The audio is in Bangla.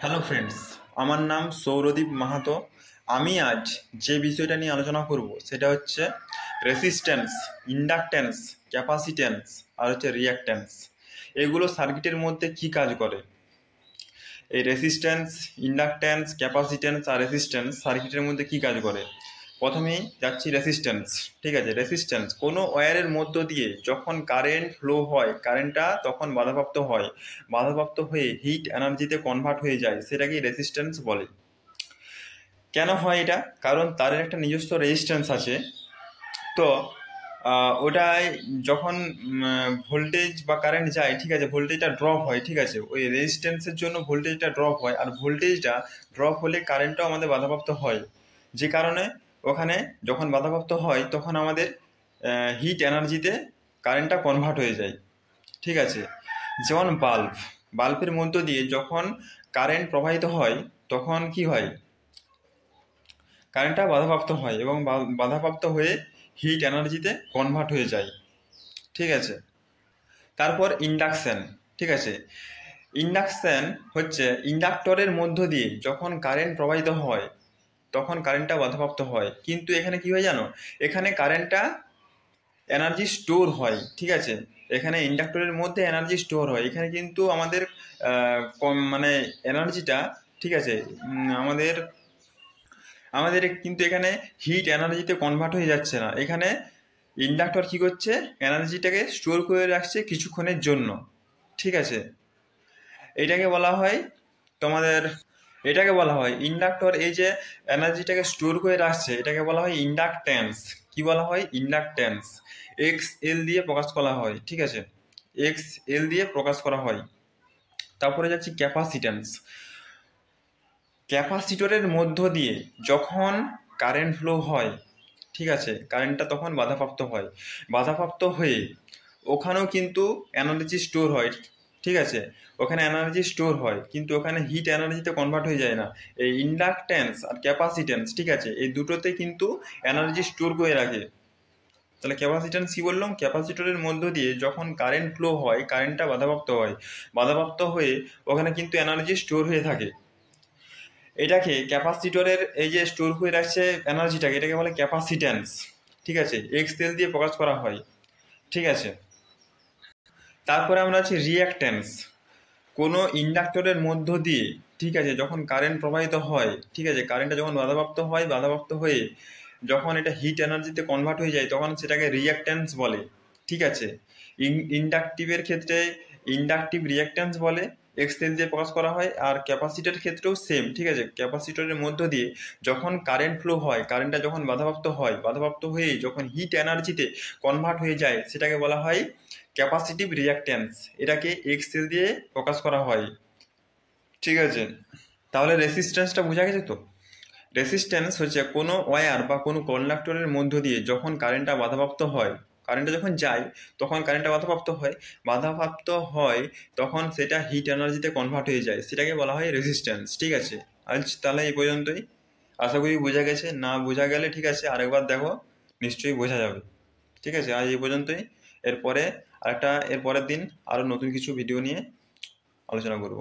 হ্যালো ফ্রেন্ডস, আমার নাম সৌরদীপ মাহাতো। আমি আজ যে বিষয়টা নিয়ে আলোচনা করব সেটা হচ্ছে রেসিস্ট্যান্স, ইন্ডাকট্যান্স, ক্যাপাসিট্যান্স আর হচ্ছে রিঅ্যাকট্যান্স। এগুলো সার্কিটের মধ্যে কি কাজ করে। এই রেসিস্ট্যান্স, ইন্ডাকট্যান্স, ক্যাপাসিট্যান্স আর রেসিস্ট্যান্স সার্কিটের মধ্যে কি কাজ করে। প্রথমেই যাচ্ছি রেসিস্ট্যান্স। ঠিক আছে, রেসিস্ট্যান্স কোনো ওয়্যারের মধ্য দিয়ে যখন কারেন্ট ফ্লো হয়, কারেন্টটা তখন বাধাপ্রাপ্ত হয়, বাধাপ্রাপ্ত হয়ে হিট এনার্জিতে কনভার্ট হয়ে যায়, সেটাকে রেসিস্ট্যান্স বলে। কেন হয় এটা? কারণ তার একটা নিজস্ব রেজিস্ট্যান্স আছে। তো ওটায় যখন ভোল্টেজ বা কারেন্ট যায়, ঠিক আছে, ভোল্টেজটা ড্রপ হয়, ঠিক আছে, ওই রেজিস্ট্যান্সের জন্য ভোল্টেজটা ড্রপ হয়, আর ভোল্টেজটা ড্রপ হলে কারেন্টটাও আমাদের বাধাপ্রাপ্ত হয়। যে কারণে ওখানে যখন বাধাপ্রাপ্ত হয় তখন আমাদের হিট এনার্জিতে কারেন্টটা কনভার্ট হয়ে যায়। ঠিক আছে, যেমন বাল্বের মধ্য দিয়ে যখন কারেন্ট প্রবাহিত হয় তখন কি হয়, কারেন্টটা বাধাপ্রাপ্ত হয় এবং বাধাপ্রাপ্ত হয়ে হিট এনার্জিতে কনভার্ট হয়ে যায়। ঠিক আছে, তারপর ইন্ডাকশন। ঠিক আছে, ইন্ডাকশন হচ্ছে ইন্ডাক্টরের মধ্য দিয়ে যখন কারেন্ট প্রবাহিত হয় তখন কারেন্টটা বাধাপ্রাপ্ত হয়, কিন্তু এখানে কি হয় জানো, এখানে কারেন্টটা এনার্জি স্টোর হয়। ঠিক আছে, এখানে ইন্ডাক্টরের মধ্যে এনার্জি স্টোর হয়, এখানে কিন্তু আমাদের মানে এনার্জিটা, ঠিক আছে, আমাদের আমাদের কিন্তু এখানে হিট এনার্জিতে কনভার্ট হয়ে যাচ্ছে না। এখানে ইন্ডাক্টর কি করছে, এনার্জিটাকে স্টোর করে রাখছে কিছুক্ষণের জন্য। ঠিক আছে, এটাকে বলা হয় তোমাদের, এটাকে বলা হয় ইন্ডাক্টর। এই যে এনার্জিটাকে স্টোর করে রাখছে এটাকে বলা হয় ইন্ডাকট্যান্স। কি বলা হয়? ইন্ডাকট্যান্স। এক্স এল দিয়ে প্রকাশ করা হয়। ঠিক আছে, এক্স এল দিয়ে প্রকাশ করা হয়। তারপরে যাচ্ছি ক্যাপাসিট্যান্স। ক্যাপাসিটরের মধ্য দিয়ে যখন কারেন্ট ফ্লো হয়, ঠিক আছে, কারেন্টটা তখন বাধাপ্রাপ্ত হয়, বাধাপ্রাপ্ত হয়ে ওখানেও কিন্তু এনার্জি স্টোর হয়। ঠিক আছে, ওখানে এনার্জি স্টোর হয় কিন্তু ওখানে হিট এনার্জিতে কনভার্ট হয়ে যায় না। এই ইন্ডাকট্যান্স আর ক্যাপাসিট্যান্স, ঠিক আছে, এই দুটোতে কিন্তু এনার্জি স্টোর করে রাখে। তাহলে ক্যাপাসিট্যান্স কি বললাম, ক্যাপাসিটরের মধ্য দিয়ে যখন কারেন্ট ফ্লো হয় কারেন্টটা বাধাপ্রাপ্ত হয়, বাধাপ্রাপ্ত হয়ে ওখানে কিন্তু এনার্জি স্টোর হয়ে থাকে। এটাকে ক্যাপাসিটরের এই যে স্টোর হয়ে রাখছে এনার্জিটাকে, এটাকে বলে ক্যাপাসিট্যান্স। ঠিক আছে, এক্সেল দিয়ে প্রকাশ করা হয়। ঠিক আছে, তারপরে আমরা আছি রিঅ্যাকট্যান্স। কোনো ইন্ডাক্টরের মধ্য দিয়ে, ঠিক আছে, যখন কারেন্ট প্রবাহিত হয়, ঠিক আছে, কারেন্টটা যখন বাধাপ্রাপ্ত হয়, বাধাপ্রাপ্ত হয়ে যখন এটা হিট এনার্জিতে কনভার্ট হয়ে যায় তখন সেটাকে রিঅ্যাকট্যান্স বলে। ঠিক আছে, ইন্ডাকটিভের ক্ষেত্রে ইন্ডাকটিভ রিঅ্যাকট্যান্স বলে, এক্সেল দিয়ে প্রকাশ করা হয়। আর ক্যাপাসিটরের ক্ষেত্রেও সেম। ঠিক আছে, ক্যাপাসিটরের মধ্য দিয়ে যখন কারেন্ট ফ্লো হয়, কারেন্টটা যখন বাধাপ্রাপ্ত হয়, বাধাপ্রাপ্ত হয়ে যখন হিট এনার্জিতে কনভার্ট হয়ে যায় সেটাকে বলা হয় ক্যাপাসিটিভ রিঅ্যাকট্যান্স। এটাকে এক্সেল দিয়ে প্রকাশ করা হয়। ঠিক আছে, তাহলে রেসিস্ট্যান্সটা বোঝা গেছে তো। রেসিস্ট্যান্স হচ্ছে কোনো ওয়্যার বা কোনো কন্ডাক্টরের মধ্য দিয়ে যখন কারেন্টটা বাধাপ্রাপ্ত হয়, কারেন্টটা যখন যায় তখন কারেন্টটা বাধাপ্রাপ্ত হয়, বাধাপ্রাপ্ত হয় তখন সেটা হিট এনার্জিতে কনভার্ট হয়ে যায়, সেটাকে বলা হয় রেসিস্ট্যান্স। ঠিক আছে, আজ তাহলে এই পর্যন্তই। আশা করি বোঝা গেছে। না বোঝা গেলে ঠিক আছে, আরেকবার দেখো, নিশ্চয়ই বোঝা যাবে। ঠিক আছে, আজ এই পর্যন্তই। এরপরে এর পরের দিন আরও নতুন কিছু ভিডিও নিয়ে আলোচনা করব।